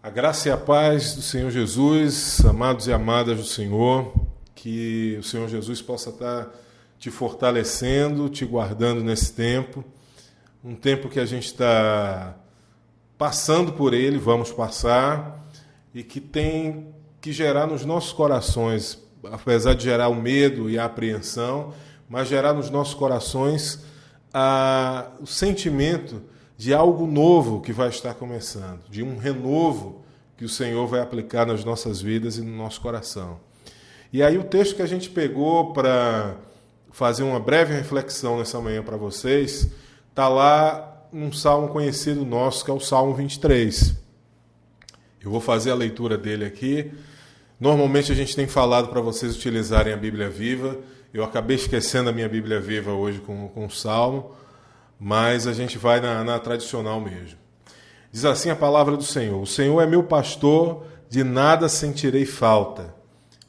A graça e a paz do Senhor Jesus, amados e amadas do Senhor, que o Senhor Jesus possa estar te fortalecendo, te guardando nesse tempo, um tempo que a gente está passando por ele, vamos passar, e que tem que gerar nos nossos corações, apesar de gerar o medo e a apreensão, mas gerar nos nossos corações o sentimento de algo novo que vai estar começando, de um renovo que o Senhor vai aplicar nas nossas vidas e no nosso coração. E aí o texto que a gente pegou para fazer uma breve reflexão nessa manhã para vocês, está lá num salmo conhecido nosso, que é o Salmo 23. Eu vou fazer a leitura dele aqui. Normalmente a gente tem falado para vocês utilizarem a Bíblia Viva. Eu acabei esquecendo a minha Bíblia Viva hoje com o Salmo, mas a gente vai na tradicional mesmo. Diz assim a palavra do Senhor: O Senhor é meu pastor, de nada sentirei falta.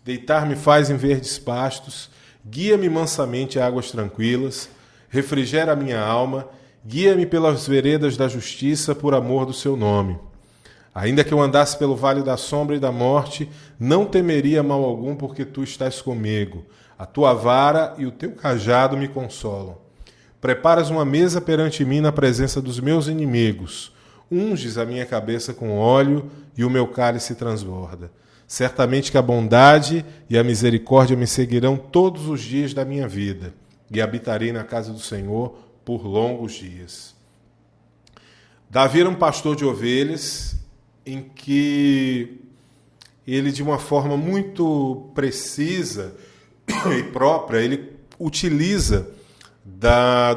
Deitar-me faz em verdes pastos, guia-me mansamente a águas tranquilas, refrigera a minha alma, guia-me pelas veredas da justiça por amor do seu nome. Ainda que eu andasse pelo vale da sombra e da morte, não temeria mal algum, porque tu estás comigo. A tua vara e o teu cajado me consolam. Preparas uma mesa perante mim na presença dos meus inimigos. Unges a minha cabeça com óleo e o meu cálice transborda. Certamente que a bondade e a misericórdia me seguirão todos os dias da minha vida, e habitarei na casa do Senhor por longos dias. Davi era um pastor de ovelhas, em que ele, de uma forma muito precisa e própria, ele utiliza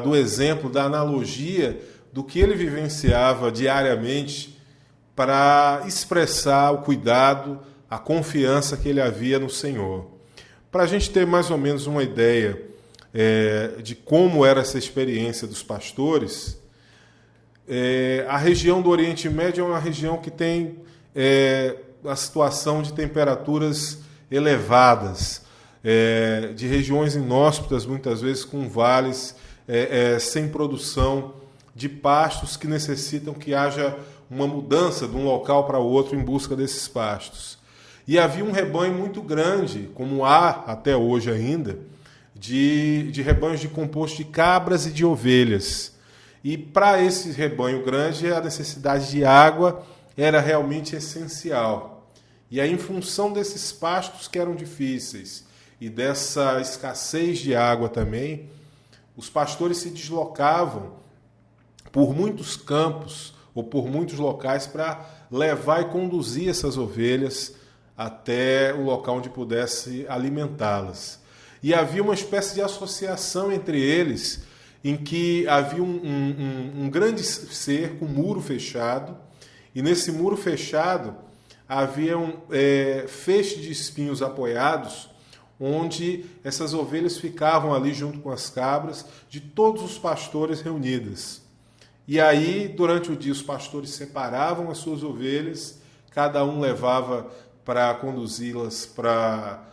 do exemplo, da analogia do que ele vivenciava diariamente para expressar o cuidado, a confiança que ele havia no Senhor. Para a gente ter mais ou menos uma ideia de como era essa experiência dos pastores, a região do Oriente Médio é uma região que tem a situação de temperaturas elevadas, de regiões inóspitas, muitas vezes com vales sem produção de pastos, que necessitam que haja uma mudança de um local para outro em busca desses pastos. E havia um rebanho muito grande, como há até hoje ainda, de rebanhos compostos de cabras e de ovelhas. E para esse rebanho grande, a necessidade de água era realmente essencial. E aí, em função desses pastos que eram difíceis e dessa escassez de água também, os pastores se deslocavam por muitos campos ou por muitos locais para levar e conduzir essas ovelhas até o local onde pudesse alimentá-las. E havia uma espécie de associação entre eles, em que havia um grande cerco, um muro fechado, e nesse muro fechado havia feixe de espinhos apoiados, onde essas ovelhas ficavam ali junto com as cabras de todos os pastores reunidas. E aí, durante o dia, os pastores separavam as suas ovelhas, cada um levava para conduzi-las para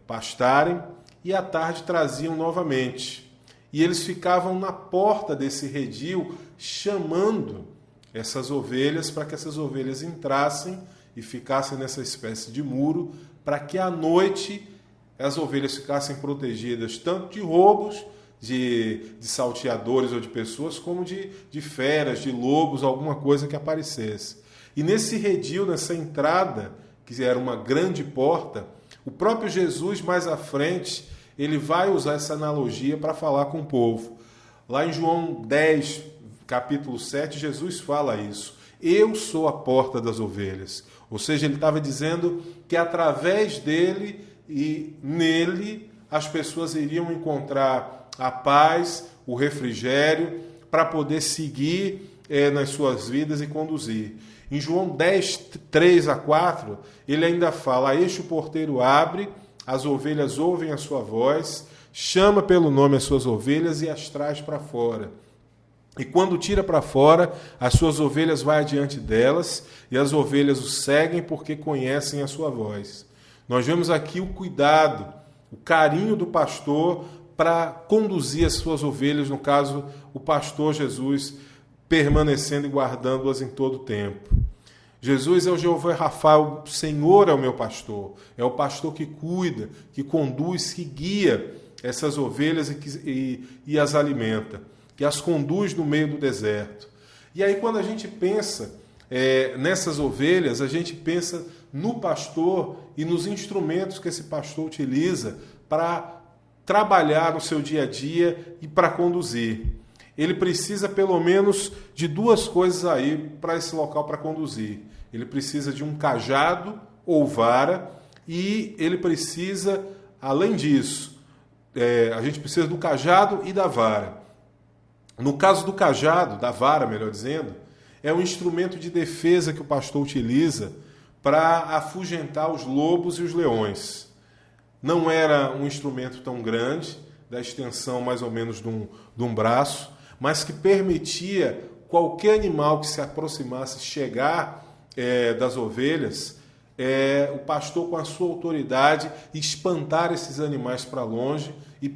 pastarem, e à tarde traziam novamente. E eles ficavam na porta desse redil, chamando essas ovelhas para que essas ovelhas entrassem e ficassem nessa espécie de muro, para que à noite as ovelhas ficassem protegidas tanto de roubos, de salteadores ou de pessoas, como de feras, de lobos, alguma coisa que aparecesse. E nesse redil, nessa entrada, que era uma grande porta, o próprio Jesus, mais à frente, ele vai usar essa analogia para falar com o povo. Lá em João 10, capítulo 7, Jesus fala isso. Eu sou a porta das ovelhas. Ou seja, ele estava dizendo que através dele e nele as pessoas iriam encontrar a paz, o refrigério, para poder seguir nas suas vidas e conduzir. Em João 10, 3 a 4, ele ainda fala: este o porteiro abre, as ovelhas ouvem a sua voz, chama pelo nome as suas ovelhas e as traz para fora. E quando tira para fora, as suas ovelhas vai adiante delas, e as ovelhas o seguem porque conhecem a sua voz. Nós vemos aqui o cuidado, o carinho do pastor para conduzir as suas ovelhas, no caso, o pastor Jesus, permanecendo e guardando-as em todo o tempo. Jesus é o Jeová Rafa, o Senhor é o meu pastor. É o pastor que cuida, que conduz, que guia essas ovelhas e as alimenta, que as conduz no meio do deserto. E aí quando a gente pensa nessas ovelhas, a gente pensa no pastor e nos instrumentos que esse pastor utiliza para trabalhar no seu dia a dia e para conduzir. Ele precisa pelo menos de duas coisas aí para esse local para conduzir. Ele precisa de um cajado ou vara e ele precisa, além disso, a gente precisa do cajado e da vara. No caso do cajado, da vara, melhor dizendo, é um instrumento de defesa que o pastor utiliza para afugentar os lobos e os leões. Não era um instrumento tão grande, da extensão mais ou menos de um braço, mas que permitia qualquer animal que se aproximasse chegar das ovelhas, o pastor com a sua autoridade espantar esses animais para longe e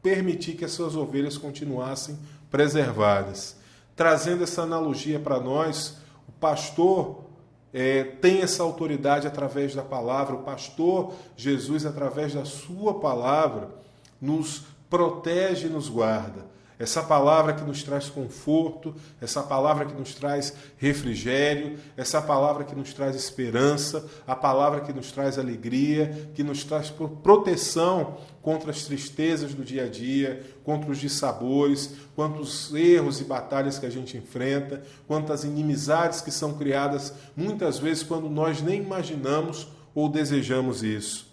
permitir que as suas ovelhas continuassem preservadas. Trazendo essa analogia para nós, o pastor tem essa autoridade através da palavra. O pastor Jesus, através da sua palavra, nos protege e nos guarda. Essa palavra que nos traz conforto, essa palavra que nos traz refrigério, essa palavra que nos traz esperança, a palavra que nos traz alegria, que nos traz proteção contra as tristezas do dia a dia, contra os dissabores, contra os erros e batalhas que a gente enfrenta, contra as inimizades que são criadas muitas vezes quando nós nem imaginamos ou desejamos isso.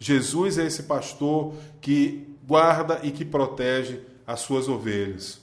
Jesus é esse pastor que guarda e que protege as suas ovelhas.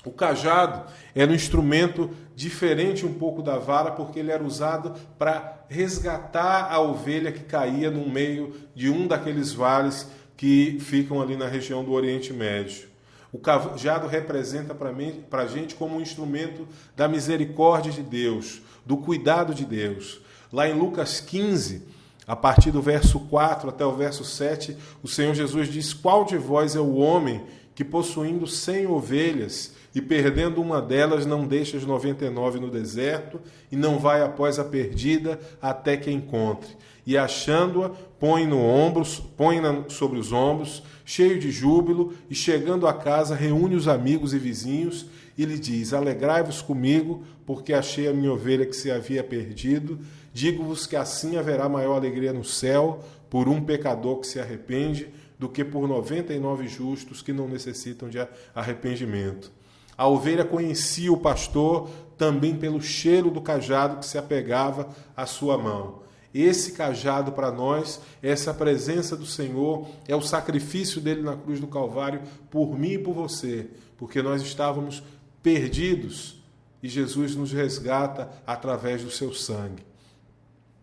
O cajado era um instrumento diferente um pouco da vara, porque ele era usado para resgatar a ovelha que caía no meio de um daqueles vales que ficam ali na região do Oriente Médio. O cajado representa para a gente como um instrumento da misericórdia de Deus, do cuidado de Deus. Lá em Lucas 15, a partir do verso 4 até o verso 7, o Senhor Jesus diz: qual de vós é o homem que, possuindo 100 ovelhas e perdendo uma delas, não deixa as 99 no deserto e não vai após a perdida até que a encontre? E achando-a, põe-na sobre os ombros, cheio de júbilo, e chegando a casa, reúne os amigos e vizinhos e lhe diz: alegrai-vos comigo, porque achei a minha ovelha que se havia perdido. Digo-vos que assim haverá maior alegria no céu por um pecador que se arrepende do que por 99 justos que não necessitam de arrependimento. A ovelha conhecia o pastor também pelo cheiro do cajado que se apegava à sua mão. Esse cajado para nós, essa presença do Senhor, é o sacrifício dele na cruz do Calvário por mim e por você, porque nós estávamos perdidos e Jesus nos resgata através do seu sangue.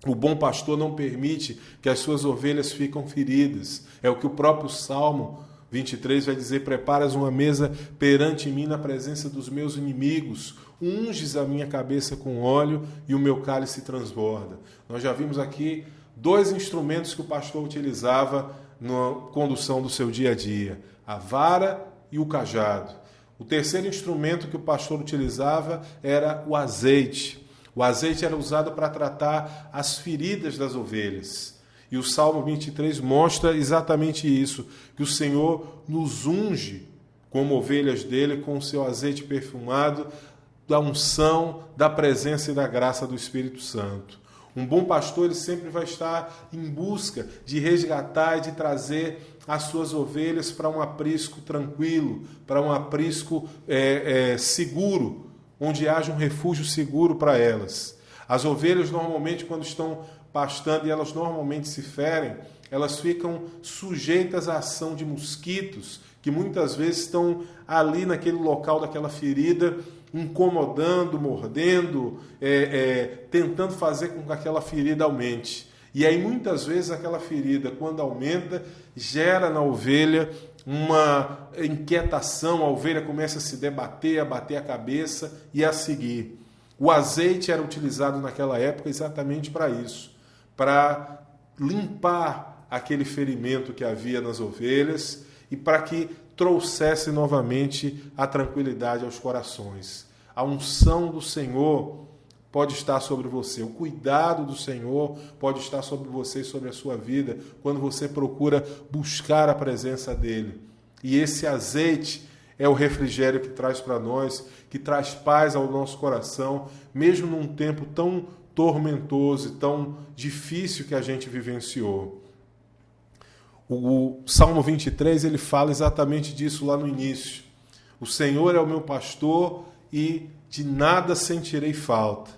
O bom pastor não permite que as suas ovelhas fiquem feridas. É o que o próprio Salmo 23 vai dizer: preparas uma mesa perante mim na presença dos meus inimigos, unges a minha cabeça com óleo e o meu cálice transborda. Nós já vimos aqui dois instrumentos que o pastor utilizava na condução do seu dia a dia: a vara e o cajado. O terceiro instrumento que o pastor utilizava era o azeite. O azeite era usado para tratar as feridas das ovelhas. E o Salmo 23 mostra exatamente isso, que o Senhor nos unge como ovelhas dele com o seu azeite perfumado, da unção, da presença e da graça do Espírito Santo. Um bom pastor, ele sempre vai estar em busca de resgatar e de trazer as suas ovelhas para um aprisco tranquilo, para um aprisco seguro, onde haja um refúgio seguro para elas. As ovelhas, normalmente, quando estão pastando e elas normalmente se ferem, elas ficam sujeitas à ação de mosquitos, que muitas vezes estão ali naquele local daquela ferida, incomodando, mordendo, tentando fazer com que aquela ferida aumente. E aí, muitas vezes, aquela ferida, quando aumenta, gera na ovelha uma inquietação, a ovelha começa a se debater, a bater a cabeça e a seguir. O azeite era utilizado naquela época exatamente para isso, para limpar aquele ferimento que havia nas ovelhas e para que trouxesse novamente a tranquilidade aos corações. A unção do Senhor pode estar sobre você. O cuidado do Senhor pode estar sobre você e sobre a sua vida quando você procura buscar a presença dele. E esse azeite é o refrigério que traz para nós, que traz paz ao nosso coração, mesmo num tempo tão tormentoso e tão difícil que a gente vivenciou. O Salmo 23, ele fala exatamente disso lá no início. O Senhor é o meu pastor e de nada sentirei falta.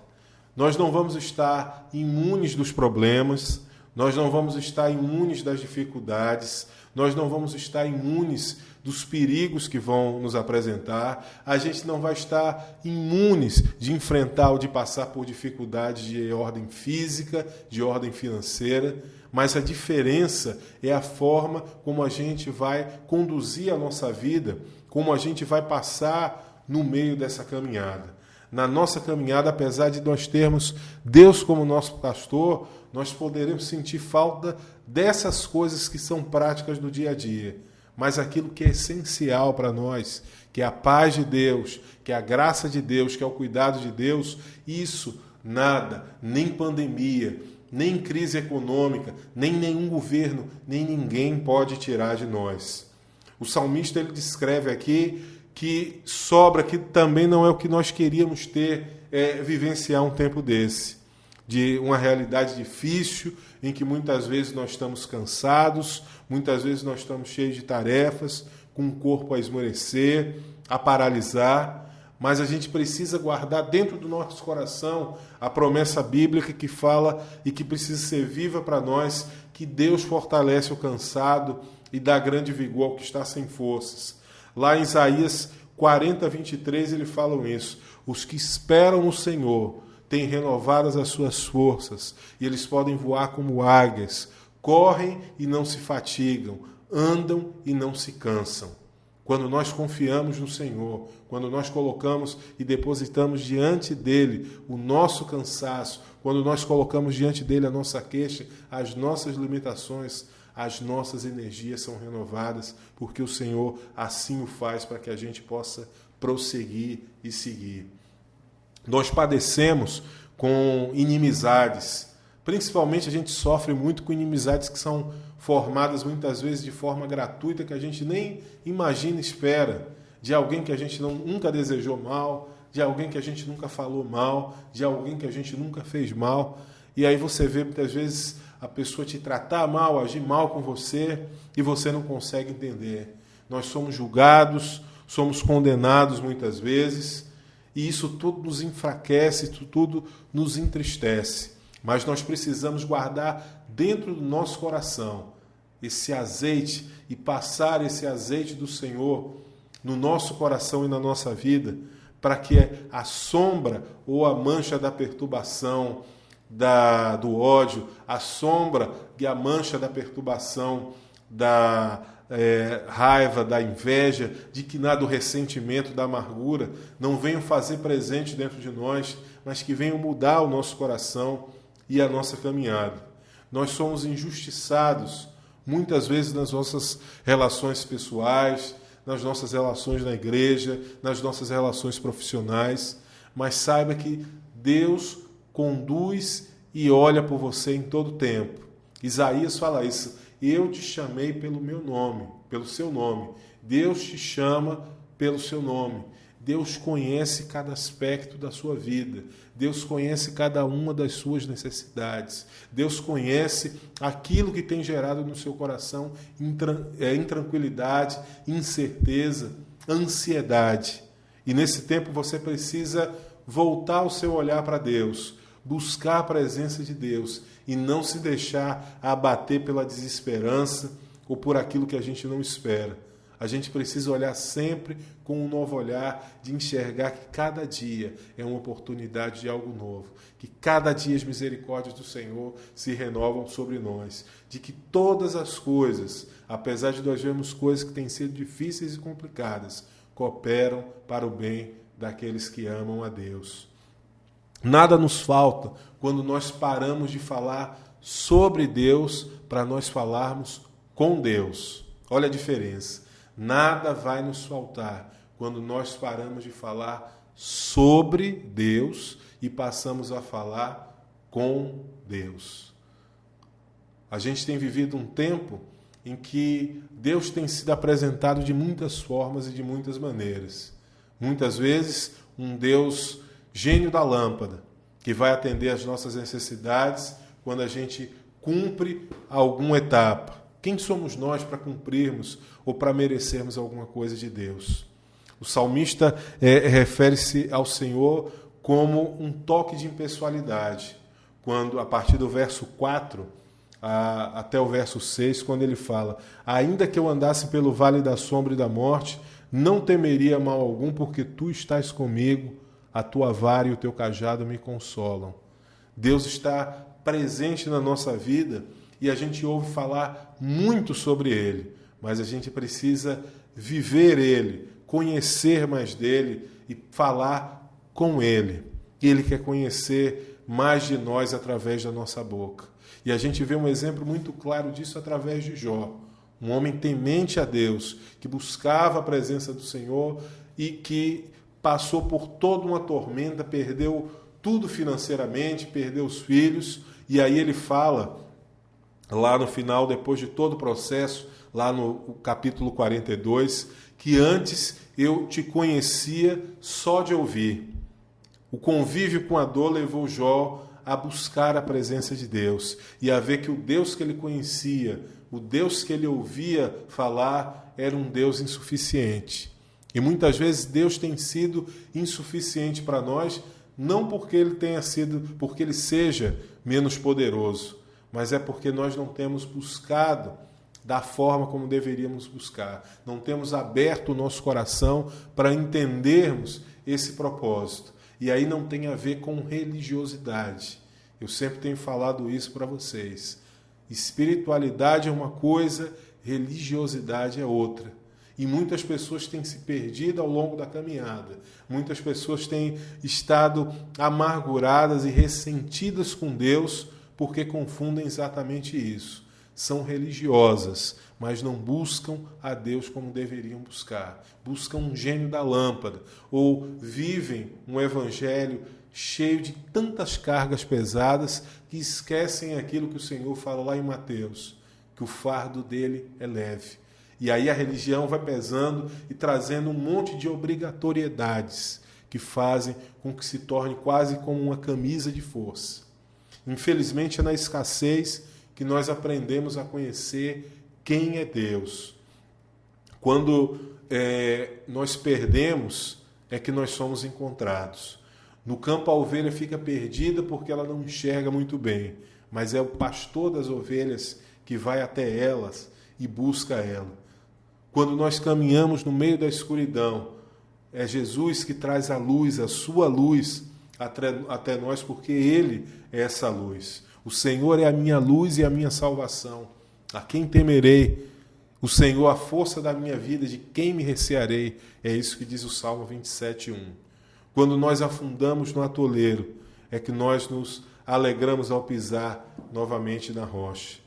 Nós não vamos estar imunes dos problemas, nós não vamos estar imunes das dificuldades, nós não vamos estar imunes dos perigos que vão nos apresentar, a gente não vai estar imunes de enfrentar ou de passar por dificuldades de ordem física, de ordem financeira, mas a diferença é a forma como a gente vai conduzir a nossa vida, como a gente vai passar no meio dessa caminhada. Na nossa caminhada, apesar de nós termos Deus como nosso pastor, nós poderemos sentir falta dessas coisas que são práticas do dia a dia. Mas aquilo que é essencial para nós, que é a paz de Deus, que é a graça de Deus, que é o cuidado de Deus, isso nada, nem pandemia, nem crise econômica, nem nenhum governo, nem ninguém pode tirar de nós. O salmista ele descreve aqui que sobra, que também não é o que nós queríamos ter, vivenciar um tempo desse, de uma realidade difícil, em que muitas vezes nós estamos cansados, muitas vezes nós estamos cheios de tarefas, com o corpo a esmorecer, a paralisar, mas a gente precisa guardar dentro do nosso coração a promessa bíblica que fala e que precisa ser viva para nós, que Deus fortalece o cansado e dá grande vigor ao que está sem forças. Lá em Isaías 40, 23, ele fala isso. Os que esperam no Senhor têm renovadas as suas forças, e eles podem voar como águias, correm e não se fatigam, andam e não se cansam. Quando nós confiamos no Senhor, quando nós colocamos e depositamos diante dele o nosso cansaço, quando nós colocamos diante dele a nossa queixa, as nossas limitações, as nossas energias são renovadas, porque o Senhor assim o faz para que a gente possa prosseguir e seguir. Nós padecemos com inimizades, principalmente a gente sofre muito com inimizades que são formadas muitas vezes de forma gratuita, que a gente nem imagina e espera, de alguém que a gente nunca desejou mal, de alguém que a gente nunca falou mal, de alguém que a gente nunca fez mal, e aí você vê muitas vezes a pessoa te tratar mal, agir mal com você, e você não consegue entender. Nós somos julgados, somos condenados muitas vezes, e isso tudo nos enfraquece, isso tudo nos entristece. Mas nós precisamos guardar dentro do nosso coração esse azeite e passar esse azeite do Senhor no nosso coração e na nossa vida, para que a sombra ou a mancha da perturbação, do ódio, a sombra e a mancha da perturbação, da raiva, da inveja, do ressentimento, da amargura, não venham fazer presente dentro de nós, mas que venham mudar o nosso coração e a nossa caminhada. Nós somos injustiçados, muitas vezes nas nossas relações pessoais, nas nossas relações na igreja, nas nossas relações profissionais, mas saiba que Deus conduz e olha por você em todo tempo. Isaías fala isso: eu te chamei pelo meu nome, pelo seu nome. Deus te chama pelo seu nome. Deus conhece cada aspecto da sua vida. Deus conhece cada uma das suas necessidades. Deus conhece aquilo que tem gerado no seu coração intranquilidade, incerteza, ansiedade. E nesse tempo você precisa voltar o seu olhar para Deus, buscar a presença de Deus e não se deixar abater pela desesperança ou por aquilo que a gente não espera. A gente precisa olhar sempre com um novo olhar, de enxergar que cada dia é uma oportunidade de algo novo, que cada dia as misericórdias do Senhor se renovam sobre nós, de que todas as coisas, apesar de nós vermos coisas que têm sido difíceis e complicadas, cooperam para o bem daqueles que amam a Deus. Nada nos falta quando nós paramos de falar sobre Deus para nós falarmos com Deus. Olha a diferença. Nada vai nos faltar quando nós paramos de falar sobre Deus e passamos a falar com Deus. A gente tem vivido um tempo em que Deus tem sido apresentado de muitas formas e de muitas maneiras. Muitas vezes, um Deus gênio da lâmpada, que vai atender às nossas necessidades quando a gente cumpre alguma etapa. Quem somos nós para cumprirmos ou para merecermos alguma coisa de Deus? O salmista refere-se ao Senhor como um toque de impessoalidade, quando, a partir do verso 4 até o verso 6, quando ele fala: ainda que eu andasse pelo vale da sombra e da morte, não temeria mal algum, porque tu estás comigo, a tua vara e o teu cajado me consolam. Deus está presente na nossa vida e a gente ouve falar muito sobre Ele, mas a gente precisa viver Ele, conhecer mais dEle e falar com Ele. Ele quer conhecer mais de nós através da nossa boca. E a gente vê um exemplo muito claro disso através de Jó, um homem temente a Deus, que buscava a presença do Senhor e que passou por toda uma tormenta, perdeu tudo financeiramente, perdeu os filhos, e aí ele fala, lá no final, depois de todo o processo, lá no capítulo 42, que antes eu te conhecia só de ouvir. O convívio com a dor levou Jó a buscar a presença de Deus e a ver que o Deus que ele conhecia, o Deus que ele ouvia falar, era um Deus insuficiente. E muitas vezes Deus tem sido insuficiente para nós, não porque porque ele seja menos poderoso, mas é porque nós não temos buscado da forma como deveríamos buscar. Não temos aberto o nosso coração para entendermos esse propósito. E aí não tem a ver com religiosidade. Eu sempre tenho falado isso para vocês. Espiritualidade é uma coisa, religiosidade é outra. E muitas pessoas têm se perdido ao longo da caminhada. Muitas pessoas têm estado amarguradas e ressentidas com Deus porque confundem exatamente isso. São religiosas, mas não buscam a Deus como deveriam buscar. Buscam um gênio da lâmpada ou vivem um evangelho cheio de tantas cargas pesadas que esquecem aquilo que o Senhor fala lá em Mateus, que o fardo dele é leve. E aí a religião vai pesando e trazendo um monte de obrigatoriedades que fazem com que se torne quase como uma camisa de força. Infelizmente é na escassez que nós aprendemos a conhecer quem é Deus. Quando nós perdemos, é que nós somos encontrados. No campo a ovelha fica perdida porque ela não enxerga muito bem, mas é o pastor das ovelhas que vai até elas e busca ela. Quando nós caminhamos no meio da escuridão, é Jesus que traz a luz, a sua luz, até nós, porque Ele é essa luz. O Senhor é a minha luz e a minha salvação. A quem temerei? O Senhor, a força da minha vida, de quem me recearei? É isso que diz o Salmo 27:1. Quando nós afundamos no atoleiro, é que nós nos alegramos ao pisar novamente na rocha.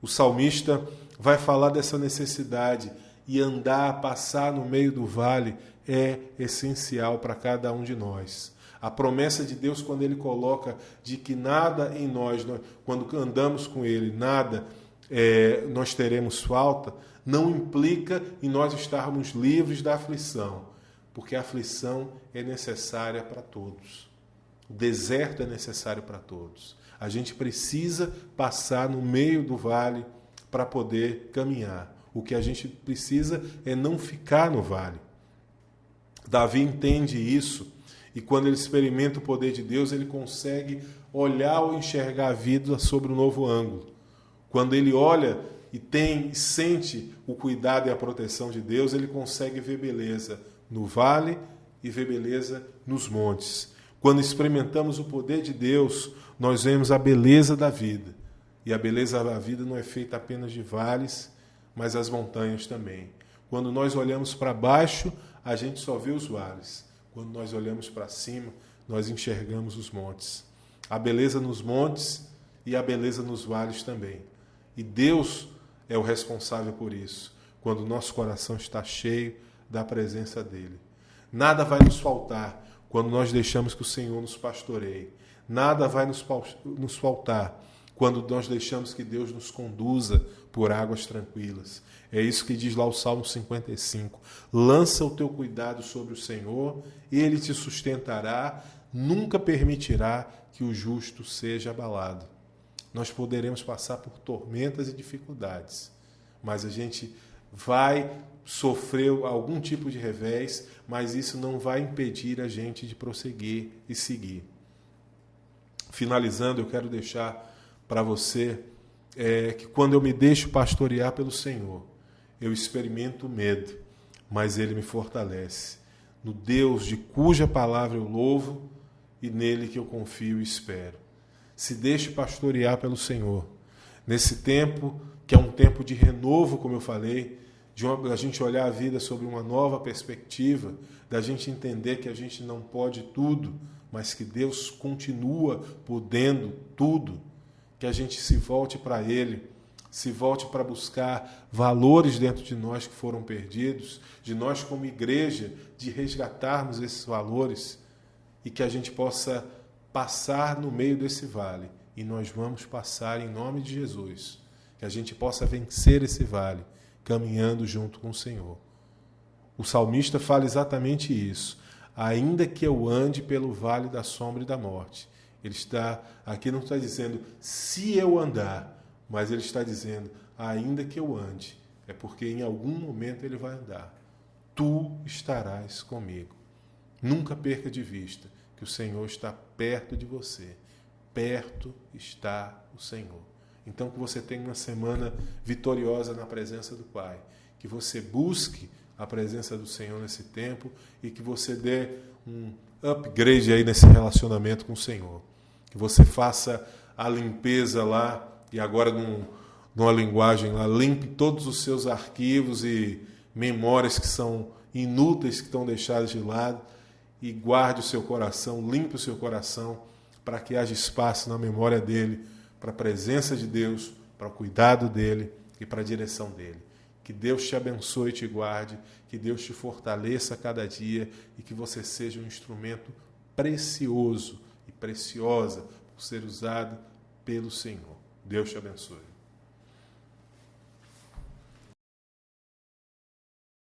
O salmista vai falar dessa necessidade e andar, passar no meio do vale é essencial para cada um de nós. A promessa de Deus, quando Ele coloca de que nada em nós, quando andamos com Ele, nada nós teremos falta, não implica em nós estarmos livres da aflição, porque a aflição é necessária para todos. O deserto é necessário para todos. A gente precisa passar no meio do vale para poder caminhar. O que a gente precisa é não ficar no vale. Davi entende isso e quando ele experimenta o poder de Deus, ele consegue olhar ou enxergar a vida sobre um novo ângulo. Quando ele olha e sente o cuidado e a proteção de Deus, ele consegue ver beleza no vale e ver beleza nos montes. Quando experimentamos o poder de Deus, nós vemos a beleza da vida. E a beleza da vida não é feita apenas de vales, mas as montanhas também. Quando nós olhamos para baixo, a gente só vê os vales. Quando nós olhamos para cima, nós enxergamos os montes. A beleza nos montes e a beleza nos vales também. E Deus é o responsável por isso, quando o nosso coração está cheio da presença dEle. Nada vai nos faltar quando nós deixamos que o Senhor nos pastoreie. Nada vai nos faltar quando nós deixamos que Deus nos conduza por águas tranquilas. É isso que diz lá o Salmo 55. Lança o teu cuidado sobre o Senhor, Ele te sustentará, nunca permitirá que o justo seja abalado. Nós poderemos passar por tormentas e dificuldades, mas a gente vai sofrer algum tipo de revés, mas isso não vai impedir a gente de prosseguir e seguir. Finalizando, eu quero deixar para você que quando eu me deixo pastorear pelo Senhor, eu experimento medo, mas Ele me fortalece. No Deus de cuja palavra eu louvo e nele que eu confio e espero. Se deixe pastorear pelo Senhor. Nesse tempo, que é um tempo de renovo, como eu falei, da gente olhar a vida sobre uma nova perspectiva, da gente entender que a gente não pode tudo, mas que Deus continua podendo tudo, que a gente se volte para Ele, se volte para buscar valores dentro de nós que foram perdidos, de nós como igreja, de resgatarmos esses valores e que a gente possa passar no meio desse vale. E nós vamos passar em nome de Jesus, que a gente possa vencer esse vale, caminhando junto com o Senhor. O salmista fala exatamente isso. Ainda que eu ande pelo vale da sombra e da morte. Ele está aqui, não está dizendo se eu andar, mas ele está dizendo ainda que eu ande. É porque em algum momento ele vai andar. Tu estarás comigo. Nunca perca de vista que o Senhor está perto de você. Perto está o Senhor. Então que você tenha uma semana vitoriosa na presença do Pai. Que você busque a presença do Senhor nesse tempo e que você dê um upgrade aí nesse relacionamento com o Senhor. Que você faça a limpeza lá e agora numa linguagem lá, limpe todos os seus arquivos e memórias que são inúteis, que estão deixadas de lado e guarde o seu coração, limpe o seu coração para que haja espaço na memória dele, para a presença de Deus, para o cuidado dele e para a direção dele. Que Deus te abençoe e te guarde, que Deus te fortaleça a cada dia e que você seja um instrumento precioso e preciosa por ser usado pelo Senhor. Deus te abençoe.